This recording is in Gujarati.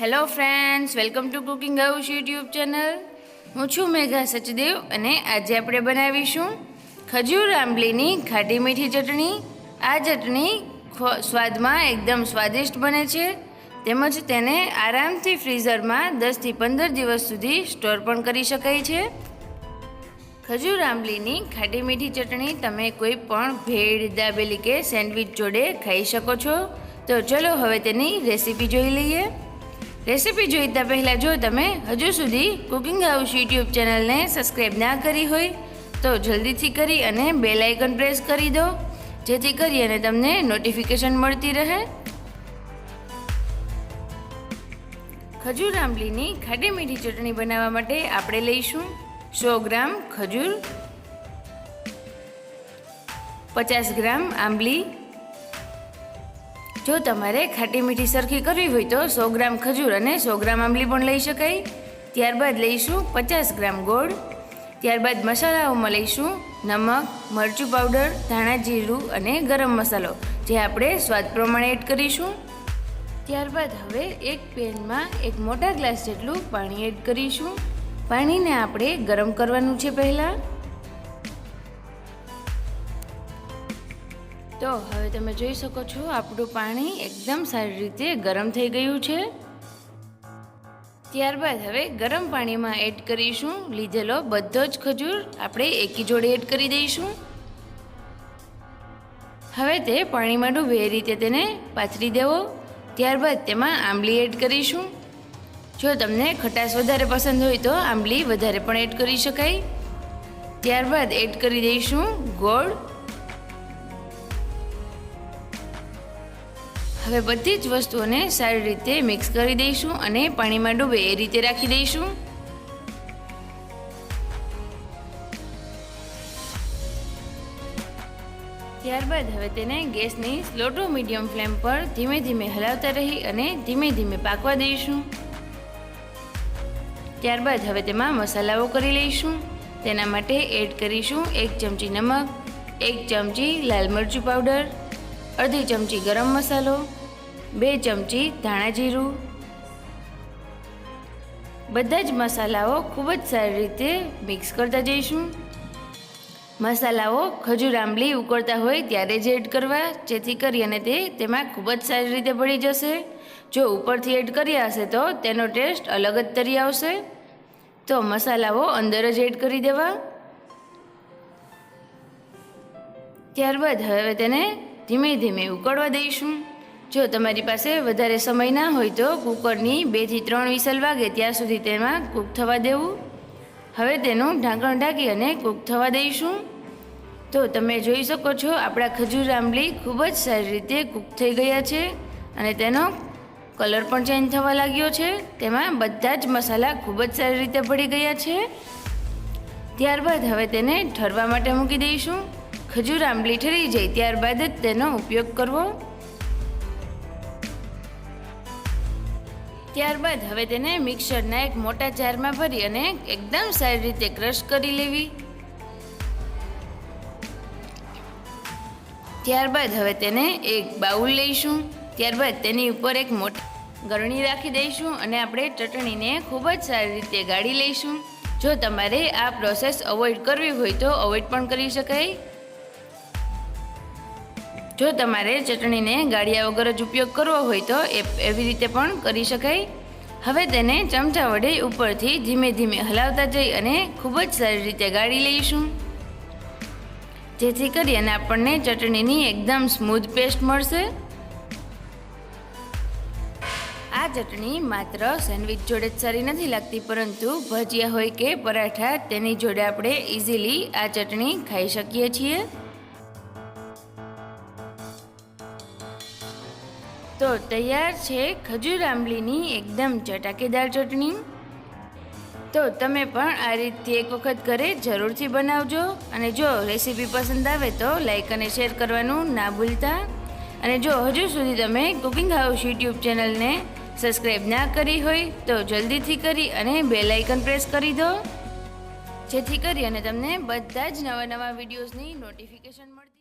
Hello friends, welcome to cooking house YouTube channel. હું છું મેઘા સચદેવ અને આજે આપણે બનાવીશું ખજૂર આંબલીની ખાટી મીઠી ચટણી. આ ચટણી સ્વાદમાં એકદમ સ્વાદિષ્ટ બને છે, તેમજ તેને આરામથી ફ્રીઝરમાં 10થી 15 દિવસ સુધી સ્ટોર પણ કરી શકાય છે. ખજૂર આંબલીની ખાટી મીઠી ચટણી તમે કોઈ પણ ભેળ, દાબેલી કે સેન્ડવિચ જોડે ખાઈ શકો છો. તો ચલો હવે તેની રેસીપી જોઈ લઈએ. રેસીપી જોઈતા પહેલાં જો તમે હજુ સુધી કુકિંગ હાઉસ યુટ્યુબ ચેનલને સબસ્ક્રાઈબ ના કરી હોય તો જલ્દીથી કરી અને બેલ આઇકન પ્રેસ કરી દો, જેથી કરી અને તમને નોટિફિકેશન મળતી રહે. ખજૂર આંબલીની ખાટી મીઠી ચટણી બનાવવા માટે આપણે લઈશું 100 ગ્રામ ખજૂર, 50 ગ્રામ આંબલી. જો તમારે ખાટી મીઠી સરખી કરવી હોય તો 100 ગ્રામ ખજૂર અને 100 ગ્રામ આંબલી પણ લઈ શકાય. ત્યારબાદ લઈશું 50 ગ્રામ ગોળ. ત્યારબાદ મસાલાઓમાં લઈશું નમક, મરચું પાવડર, ધાણા જીરું અને ગરમ મસાલો, જે આપણે સ્વાદ પ્રમાણે એડ કરીશું. ત્યારબાદ હવે એક પેનમાં એક મોટા ગ્લાસ જેટલું પાણી એડ કરીશું. પાણીને આપણે ગરમ કરવાનું છે પહેલાં. તો હવે તમે જોઈ શકો છો આપણું પાણી એકદમ સારી રીતે ગરમ થઈ ગયું છે. ત્યારબાદ હવે ગરમ પાણીમાં એડ કરીશું લીધેલો બધો જ ખજૂર આપણે એકી જોડે એડ કરી દઈશું. હવે તે પાણીમાં ડૂબે એ રીતે તેને પાથરી દેવો. ત્યારબાદ તેમાં આંબલી એડ કરીશું. જો તમને ખટાશ વધારે પસંદ હોય તો આંબલી વધારે પણ એડ કરી શકાય. ત્યારબાદ એડ કરી દઈશું ગોળ. હવે બધી જ વસ્તુઓને સારી રીતે મિક્સ કરી દઈશું અને પાણીમાં ડૂબે એ રીતે રાખી દઈશું. ત્યારબાદ હવે તેને ગેસની સ્લો ટુ મીડિયમ ફ્લેમ પર ધીમે ધીમે હલાવતા રહી અને ધીમે ધીમે પાકવા દઈશું. ત્યારબાદ હવે તેમાં મસાલાઓ કરી લઈશું. તેના માટે એડ કરીશું 1 ચમચી નમક, 1 ચમચી લાલ મરચું પાવડર, અડધી ચમચી ગરમ મસાલો, 2 ચમચી ધાણા જીરું. બધા જ મસાલાઓ ખૂબ જ સારી રીતે મિક્સ કરતા જઈશું. મસાલાઓ ખજૂર આંબલી ઉકળતા હોય ત્યારે જ એડ કરવા, જેથી કરી અને તે તેમાં ખૂબ જ સારી રીતે ભળી જશે. જો ઉપરથી એડ કર્યા હશે તો તેનો ટેસ્ટ અલગ જ તરી આવશે. તો મસાલાઓ અંદર જ એડ કરી દેવા. ત્યારબાદ હવે તેને ધીમે ધીમે ઉકળવા દઈશું. જો તમારી પાસે વધારે સમય ના હોય તો કુકરની 2 થી 3 વિસલ વાગે ત્યાં સુધી તેમાં કૂક થવા દેવું. હવે તેનું ઢાંકણ ઢાંકી અને કૂક થવા દઈશું. તો તમે જોઈ શકો છો આપણા ખજૂર આંબલી ખૂબ જ સારી રીતે કૂક થઈ ગયા છે અને તેનો કલર પણ ચેન્જ થવા લાગ્યો છે. તેમાં બધા જ મસાલા ખૂબ જ સારી રીતે ભળી ગયા છે. ત્યારબાદ હવે તેને ઠરવા માટે મૂકી દઈશું. ખજૂર આંબલી ઠરી જાય ત્યારબાદ જ તેનો ઉપયોગ કરવો. ત્યારબાદ હવે તેને મિક્સરના એક મોટા જારમાં ભરી અને એકદમ સારી રીતે ક્રશ કરી લેવી. ત્યારબાદ હવે તેને એક બાઉલ લઈશું. ત્યારબાદ તેની ઉપર એક મોટી ગરણી રાખી દઈશું અને આપણે ચટણીને ખૂબ જ સારી રીતે ગાળી લઈશું. જો તમારે આ પ્રોસેસ અવોઇડ કરવી હોય તો અવોઇડ પણ કરી શકાય. જો તમારે ચટણીને ગાળ્યા વગર જ ઉપયોગ કરવો હોય તો એવી રીતે પણ કરી શકાય. હવે તેને ચમચા વડે ઉપરથી ધીમે ધીમે હલાવતા જઈ અને ખૂબ જ સારી રીતે ગાળી લઈશું, જેથી કરી અને આપણને ચટણીની એકદમ સ્મૂથ પેસ્ટ મળશે. આ ચટણી માત્ર સેન્ડવિચ જોડે જ સારી નથી લાગતી, પરંતુ ભજીયા હોય કે પરાઠા તેની જોડે આપણે ઇઝીલી આ ચટણી ખાઈ શકીએ છીએ. તો તૈયાર છે ખજૂર આંબલીની એકદમ ચટાકેદાર ચટણી. તો તમે પણ આ રીતથી એક વખત ઘરે જરૂરથી બનાવજો અને જો રેસીપી પસંદ આવે તો લાઈક અને શેર કરવાનું ના ભૂલતા. અને જો હજુ સુધી તમે કુકિંગ હાઉસ યુટ્યુબ ચેનલને સબસ્ક્રાઈબ ના કરી હોય તો જલ્દીથી કરી અને બેલ આઇકન પ્રેસ કરી દો, જેથી કરી અને તમને બધા જ નવા નવા વિડીયોઝની નોટિફિકેશન મળતી